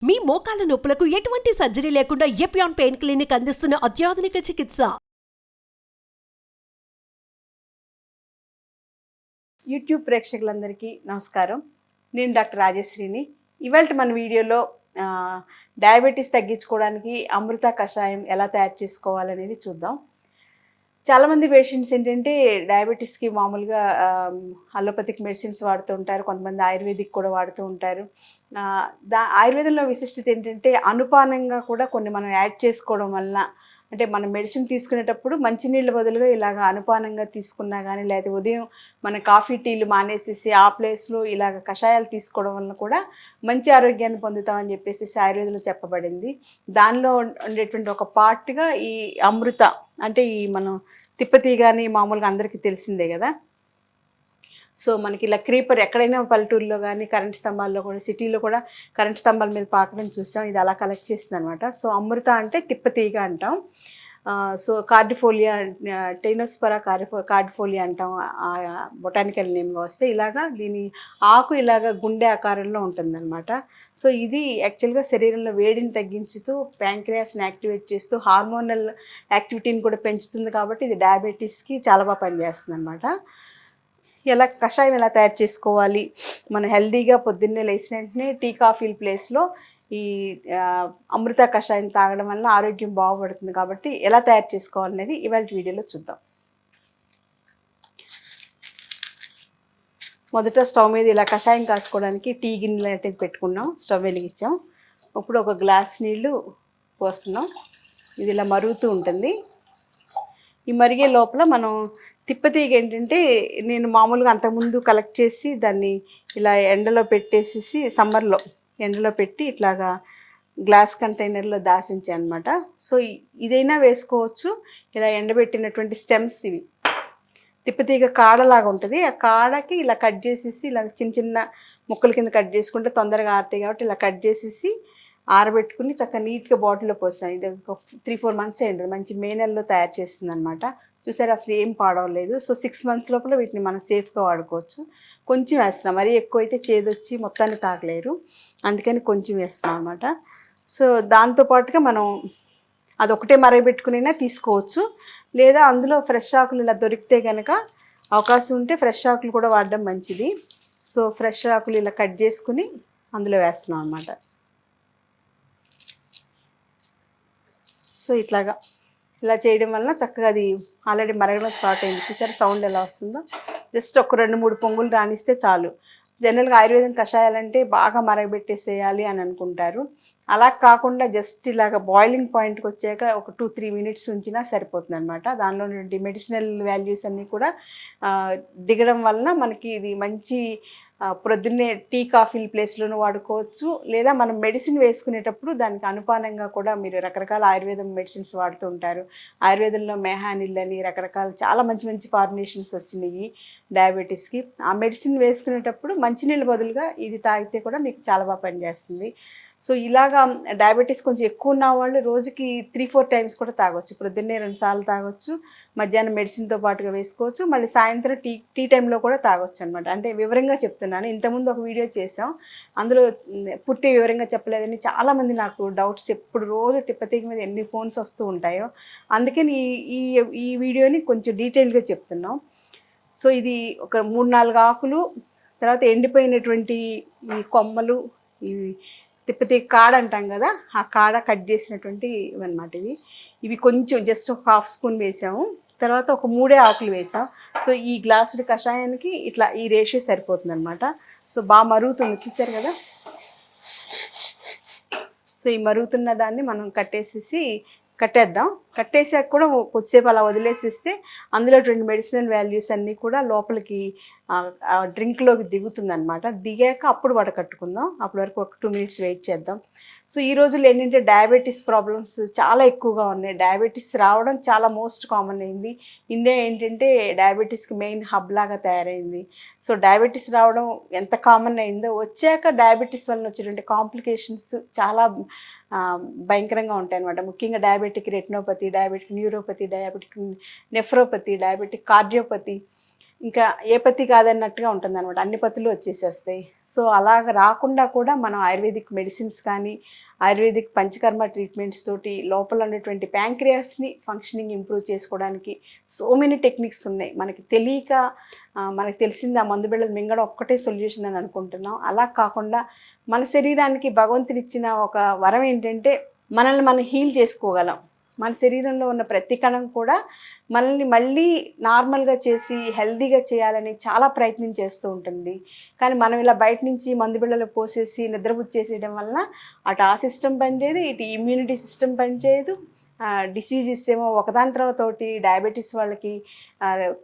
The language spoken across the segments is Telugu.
మీ మోకాల నొప్పులకు ఎటువంటి సర్జరీ లేకుండా ఎపియాన్ పెయిన్ క్లినిక్ అందిస్తున్న అత్యాధునిక చికిత్స. యూట్యూబ్ ప్రేక్షకులందరికీ నమస్కారం. నేను డాక్టర్ రాజశ్రీని. ఇవాళ మన వీడియోలో డయాబెటీస్ తగ్గించుకోవడానికి అమృత కషాయం ఎలా తయారు చేసుకోవాలనేది చూద్దాం. చాలామంది పేషెంట్స్ ఏంటంటే డయాబెటీస్కి మామూలుగా అలోపతిక్ మెడిసిన్స్ వాడుతూ ఉంటారు, కొంతమంది ఆయుర్వేదిక్ కూడా వాడుతూ ఉంటారు. ఆయుర్వేదంలో విశిష్టత ఏంటంటే అనుపానంగా కూడా కొన్ని మనం యాడ్ చేసుకోవడం వలన, అంటే మనం మెడిసిన్ తీసుకునేటప్పుడు మంచినీళ్ళ బదులుగా ఇలాగ అనుపానంగా తీసుకున్నా కానీ, లేదా ఉదయం మన కాఫీ టీలు మానేసేసి ఆ ప్లేస్లో ఇలాగ కషాయాలు తీసుకోవడం వలన కూడా మంచి ఆరోగ్యాన్ని పొందుతామని చెప్పేసి ఆయుర్వేదంలో చెప్పబడింది. దానిలో ఉండేటువంటి ఒక పార్ట్గా ఈ అమృత, అంటే ఈ మనం తిప్పతీ కానీ మామూలుగా అందరికీ తెలిసిందే కదా. సో మనకి ఇలా క్రీపర్ ఎక్కడైనా పల్లెటూరులో కానీ కరెంట్ స్తంభాల్లో కూడా, సిటీలో కూడా కరెంట్ స్తంభాల మీద పాకడం చూసాం. ఇది అలా కలెక్ట్ చేస్తుంది అనమాట. సో అమృత అంటే తిప్పతీగ అంటాం. సో కార్డిఫోలియా, టెయినోస్పరా కార్డిఫోలియా అంటాం బొటానికల్ నేమ్గా వస్తే. ఇలాగా దీని ఆకు ఇలాగ గుండె ఆకారంలో ఉంటుందన్నమాట. సో ఇది యాక్చువల్గా శరీరంలో వేడిని తగ్గించుతూ, ప్యాంక్రియాస్ని యాక్టివేట్ చేస్తూ, హార్మోనల్ యాక్టివిటీని కూడా పెంచుతుంది. కాబట్టి ఇది డయాబెటీస్కి చాలా బాగా పనిచేస్తుంది అనమాట. కషాయం ఎలా తయారు చేసుకోవాలి, మనం హెల్దీగా పొద్దున్నే లేచిన వెంటనే టీ కాఫీల ప్లేస్లో ఈ అమృత కషాయం తాగడం వల్ల ఆరోగ్యం బాగుపడుతుంది. కాబట్టి ఎలా తయారు చేసుకోవాలనేది ఇవాళ వీడియోలో చూద్దాం. మొదట స్టవ్ మీద ఇలా కషాయం కాసుకోవడానికి టీ గిన్నెలు అనేది పెట్టుకున్నాం, స్టవ్ వెలిగించాం. ఇప్పుడు ఒక గ్లాస్ నీళ్లు పోస్తున్నాం. ఇది ఇలా మరుగుతూ ఉంటుంది. ఈ మరిగే లోపల మనం తిప్పతీగ ఏంటంటే, నేను మామూలుగా అంతకుముందు కలెక్ట్ చేసి దాన్ని ఇలా ఎండలో పెట్టేసి సమ్మర్లో ఎండలో పెట్టి ఇట్లాగా గ్లాస్ కంటైనర్లో దాచి ఉంచాను అనమాట. సో ఇదైనా వేసుకోవచ్చు. ఇలా ఎండబెట్టినటువంటి స్టెమ్స్ ఇవి తిప్పతీగ కాడలాగా ఉంటుంది. ఆ కాడకి ఇలా కట్ చేసేసి ఇలా చిన్న చిన్న ముక్కల కింద కట్ చేసుకుంటే తొందరగా ఆరుతాయి. కాబట్టి ఇలా కట్ చేసేసి ఆరబెట్టుకుని చక్కగా నీట్గా బాటిల్లో పోసాను. ఇది ఒక 3-4 మంత్స్ అయ్యింది. మంచి మే నెలలో తయారు చేస్తుంది అనమాట. చూసారు, అసలు ఏం పాడవలేదు. సో 6 మంత్స్ లోపల వీటిని మనం సేఫ్గా వాడుకోవచ్చు. కొంచెం వేస్తున్నాం, మరీ ఎక్కువ అయితే చేదొచ్చి మొత్తాన్ని తాగలేరు, అందుకని కొంచెం వేస్తున్నాం అనమాట. సో దాంతోపాటుగా మనం అదొకటే మరగబెట్టుకునైనా తీసుకోవచ్చు, లేదా అందులో ఫ్రెష్ ఆకులు ఇలా దొరికితే కనుక, అవకాశం ఉంటే ఫ్రెష్ ఆకులు కూడా వాడడం మంచిది. సో ఫ్రెష్ ఆకులు ఇలా కట్ చేసుకుని అందులో వేస్తున్నాం అనమాట. సో ఇలా చేయడం వలన చక్కగా అది ఆల్రెడీ మరగడం స్టార్ట్ అయింది. చూసారు సౌండ్ ఎలా వస్తుందో. జస్ట్ ఒక 2-3 పొంగులు రానిస్తే చాలు. జనరల్గా ఆయుర్వేదం కషాయాలంటే బాగా మరగబెట్టేసేయాలి అని అనుకుంటారు. అలా కాకుండా జస్ట్ ఇలాగ బాయిలింగ్ పాయింట్కి వచ్చాక ఒక 2-3 మినిట్స్ ఉంచినా సరిపోతుంది అనమాట. దానిలో నుండి మెడిసినల్ వాల్యూస్ అన్నీ కూడా దిగడం వలన మనకి ఇది మంచి ప్రొద్దున్నే టీ కాఫీల ప్లేస్లోనూ వాడుకోవచ్చు, లేదా మనం మెడిసిన్ వేసుకునేటప్పుడు దానికి అనుపానంగా కూడా మీరు రకరకాల ఆయుర్వేదం మెడిసిన్స్ వాడుతూ ఉంటారు. ఆయుర్వేదంలో మెహానిల్ అని రకరకాల చాలా మంచి మంచి ఫార్ములేషన్స్ వచ్చినాయి డయాబెటీస్కి. ఆ మెడిసిన్ వేసుకునేటప్పుడు మంచినీళ్ళ బదులుగా ఇది తాగితే కూడా మీకు చాలా బాగా పనిచేస్తుంది. సో ఇలాగా డయాబెటీస్ కొంచెం ఎక్కువ ఉన్న వాళ్ళు రోజుకి 3-4 టైమ్స్ కూడా తాగొచ్చు. ప్రొద్దున్నే 2 సార్లు తాగొచ్చు, మధ్యాహ్నం మెడిసిన్తో పాటుగా వేసుకోవచ్చు, మళ్ళీ సాయంత్రం టీ టైంలో కూడా తాగొచ్చు అనమాట. అంటే వివరంగా చెప్తున్నాను. ఇంతకుముందు ఒక వీడియో చేసాం, అందులో పూర్తి వివరంగా చెప్పలేదని చాలామంది నాకు డౌట్స్, ఎప్పుడు రోజు తిప్పతీగ మీద ఎన్ని ఫోన్స్ వస్తూ ఉంటాయో, అందుకని ఈ వీడియోని కొంచెం డీటెయిల్గా చెప్తున్నాం. సో ఇది ఒక 3-4 ఆకులు, తర్వాత ఎండిపోయినటువంటి ఈ కొమ్మలు, ఈ తిప్పతీగ కాడ అంటాం కదా, ఆ కాడ కట్ చేసినటువంటి ఇవన్నమాట. ఇవి కొంచెం జస్ట్ ఒక 1/2 స్పూన్ వేసాము. తర్వాత ఒక 3 ఆకులు వేసాం. సో ఈ గ్లాసుడి కషాయానికి ఇట్లా ఈ రేషియో సరిపోతుంది అనమాట. సో బాగా మరుగుతుంది, చూసారు కదా. సో ఈ మరుగుతున్న దాన్ని మనం కట్టేద్దాం. కట్టేసాక కూడా కొద్దిసేపు అలా వదిలేసిస్తే అందులో 2 మెడిసినల్ వాల్యూస్ అన్నీ కూడా లోపలికి డ్రింక్లోకి దిగుతుంది అనమాట. దిగాక అప్పుడు వడకట్టుకుందాం. అప్పటి వరకు ఒక 2 మినిట్స్ వెయిట్ చేద్దాం. సో ఈ రోజుల్లో ఏంటంటే డయాబెటీస్ ప్రాబ్లమ్స్ చాలా ఎక్కువగా ఉన్నాయి. డయాబెటీస్ రావడం చాలా మోస్ట్ కామన్ అయింది. ఇండియా ఏంటంటే డయాబెటీస్కి మెయిన్ హబ్ లాగా తయారైంది. సో డయాబెటీస్ రావడం ఎంత కామన్ అయిందో, వచ్చాక డయాబెటీస్ వలన వచ్చేటువంటి కాంప్లికేషన్స్ చాలా భయంకరంగా ఉంటాయి అనమాట. ముఖ్యంగా diabetic retinopathy, diabetic neuropathy, diabetic nephropathy, diabetic cardiopathy, ఇంకా ఏ పత్తి కాదన్నట్టుగా ఉంటుంది అనమాట, అన్ని పత్తులు వచ్చేసేస్తాయి. సో అలాగ రాకుండా కూడా మనం ఆయుర్వేదిక్ మెడిసిన్స్ కానీ ఆయుర్వేదిక్ పంచకర్మ ట్రీట్మెంట్స్ తోటి లోపల ఉన్నటువంటి ప్యాంక్రియాస్ని ఫంక్షనింగ్ ఇంప్రూవ్ చేసుకోవడానికి సో మెనీ టెక్నిక్స్ ఉన్నాయి. మనకి తెలియక మనకు తెలిసింది ఆ మందు బిళ్ళలు మింగడం ఒక్కటే సొల్యూషన్ అని అనుకుంటున్నాం. అలా కాకుండా మన శరీరానికి భగవంతుడు ఇచ్చిన ఒక వరం ఏంటంటే మనల్ని మనం హీల్ చేసుకోగలం. మన శరీరంలో ఉన్న ప్రతి కణం కూడా మనల్ని మళ్ళీ నార్మల్గా చేసి హెల్దీగా చేయాలని చాలా ప్రయత్నం చేస్తూ ఉంటుంది. కానీ మనం ఇలా బయట నుంచి మందు బిళ్ళలు పోసేసి నిద్రపుచ్చేసేయడం వలన అటు ఆ సిస్టమ్ పనిచేయదు, ఇటు ఇమ్యూనిటీ సిస్టమ్ పనిచేయదు. డిసీజెస్ ఏమో ఒకదాని తర్వాత ఒకటి, డయాబెటీస్ వాళ్ళకి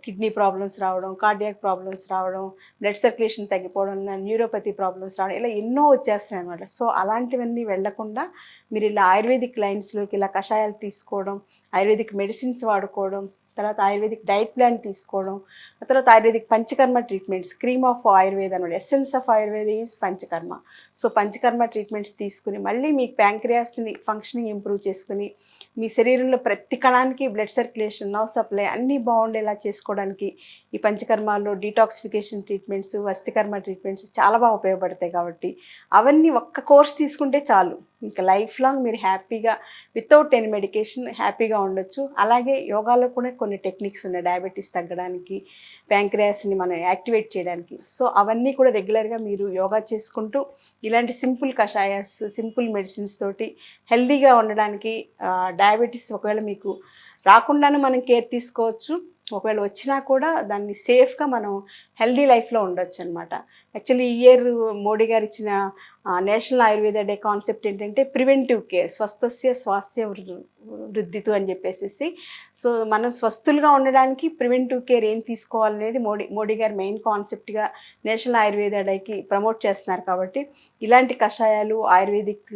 కిడ్నీ ప్రాబ్లమ్స్ రావడం, కార్డియాక్ ప్రాబ్లమ్స్ రావడం, బ్లడ్ సర్క్యులేషన్ తగ్గిపోవడం, న్యూరోపతి ప్రాబ్లమ్స్ రావడం, ఇలా ఎన్నో వచ్చేస్తున్నాయి అనమాట. సో అలాంటివన్నీ వెళ్లకుండా మీరు ఇలా ఆయుర్వేదిక్ లైన్స్లోకి ఇలా కషాయాలు తీసుకోవడం, ఆయుర్వేదిక్ మెడిసిన్స్ వాడుకోవడం, తర్వాత ఆయుర్వేదిక్ డైట్ ప్లాన్ తీసుకోవడం, ఆ తర్వాత ayurvedic panchakarma treatments, cream of Ayurveda అనమాట, essence of Ayurveda is panchakarma. So panchakarma treatments తీసుకుని మళ్ళీ మీ ప్యాంక్రియాస్ని ఫంక్షనింగ్ ఇంప్రూవ్ చేసుకుని మీ శరీరంలో ప్రతి కణానికి బ్లడ్ సర్క్యులేషన్, నర్వ్ సప్లై అన్నీ బాగుండేలా చేసుకోవడానికి ఈ పంచకర్మాల్లో డీటాక్సిఫికేషన్ ట్రీట్మెంట్స్, వస్తికర్మ ట్రీట్మెంట్స్ చాలా బాగా ఉపయోగపడతాయి. కాబట్టి అవన్నీ ఒక్క కోర్స్ తీసుకుంటే చాలు, ఇంకా లైఫ్ లాంగ్ మీరు హ్యాపీగా వితౌట్ ఎనీ మెడికేషన్ హ్యాపీగా ఉండొచ్చు. అలాగే యోగాలో కూడా కొన్ని టెక్నిక్స్ ఉన్నాయి డయాబెటీస్ తగ్గడానికి, ప్యాంక్రియాస్ని మనం యాక్టివేట్ చేయడానికి. సో అవన్నీ కూడా రెగ్యులర్గా మీరు యోగా చేసుకుంటూ ఇలాంటి సింపుల్ కషాయాస్, సింపుల్ మెడిసిన్స్ తోటి హెల్దీగా ఉండడానికి, డయాబెటీస్ ఒకవేళ మీకు రాకుండానే మనం కేర్ తీసుకోవచ్చు, ఒకవేళ వచ్చినా కూడా దాన్ని సేఫ్గా మనం హెల్దీ లైఫ్లో ఉండొచ్చు అనమాట. యాక్చువల్లీ ఈ ఇయర్ మోడీ గారు ఇచ్చిన నేషనల్ ఆయుర్వేద డే కాన్సెప్ట్ ఏంటంటే ప్రివెంటివ్ కేర్, స్వస్థస్య స్వాస్థ్య వృద్ధితు అని చెప్పేసి. సో మనం స్వస్థులుగా ఉండడానికి ప్రివెంటివ్ కేర్ ఏం తీసుకోవాలనేది మోడీ గారు మెయిన్ కాన్సెప్ట్గా నేషనల్ ఆయుర్వేద డేకి ప్రమోట్ చేస్తున్నారు. కాబట్టి ఇలాంటి కషాయాలు, ayurvedic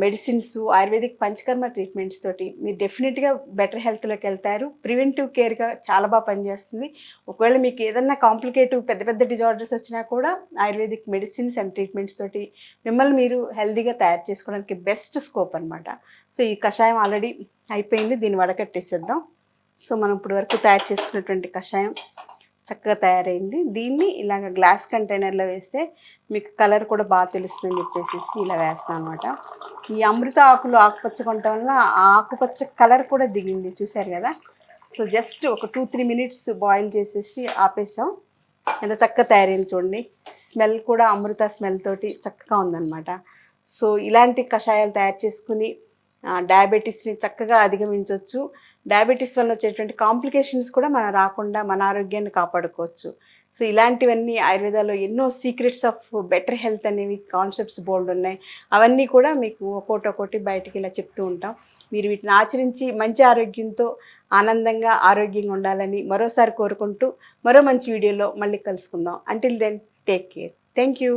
medicines, ayurvedic panchakarma treatments తోటి మీరు డెఫినెట్గా బెటర్ హెల్త్లోకి వెళ్తారు. ప్రివెంటివ్ కేర్గా చాలా బాగా పనిచేస్తుంది. ఒకవేళ మీకు ఏదన్నా కాంప్లికేటివ్ పెద్ద పెద్ద డిజార్డర్స్ వచ్చినా కూడా ఆయుర్వేదిక్ మెడిసిన్స్ అండ్ ట్రీట్మెంట్స్ తోటి మిమ్మల్ని మీరు హెల్తీగా తయారు చేసుకోవడానికి బెస్ట్ స్కోప్ అనమాట. సో ఈ కషాయం ఆల్రెడీ అయిపోయింది, దీన్ని వడకట్టేసేద్దాం. సో మనం ఇప్పుడు వరకు తయారు చేసుకున్నటువంటి కషాయం చక్కగా తయారైంది. దీన్ని ఇలాగ గ్లాస్ కంటైనర్లో వేస్తే మీకు కలర్ కూడా బాగా తెలుస్తుందని చెప్పేసి ఇలా వేస్తాను అనమాట. ఈ అమృత ఆకులు ఆకుపచ్చగా ఉండటం వల్ల ఆ ఆకుపచ్చ కలర్ కూడా దిగింది, చూసారు కదా. సో జస్ట్ ఒక 2-3 మినిట్స్ బాయిల్ చేసేసి ఆపేసాం. ఎంత చక్కగా తయారైంది చూడండి. స్మెల్ కూడా అమృత స్మెల్ తోటి చక్కగా ఉందన్నమాట. సో ఇలాంటి కషాయాలు తయారు చేసుకుని డయాబెటీస్ని చక్కగా అధిగమించవచ్చు. డయాబెటీస్ వల్ల వచ్చేటువంటి కాంప్లికేషన్స్ కూడా మనం రాకుండా మన ఆరోగ్యాన్ని కాపాడుకోవచ్చు. సో ఇలాంటివన్నీ ఆయుర్వేదాలో ఎన్నో సీక్రెట్స్ ఆఫ్ బెటర్ హెల్త్ అనేవి కాన్సెప్ట్స్ బోల్డ్ ఉన్నాయి. అవన్నీ కూడా మీకు ఒక్కోటి బయటికి ఇలా చెప్తూ ఉంటాం. మీరు వీటిని ఆచరించి మంచి ఆరోగ్యంతో ఆనందంగా ఆరోగ్యంగా ఉండాలని మరోసారి కోరుకుంటూ మరో మంచి వీడియోలో మళ్ళీ కలుసుకుందాం. Until then take care. Thank you.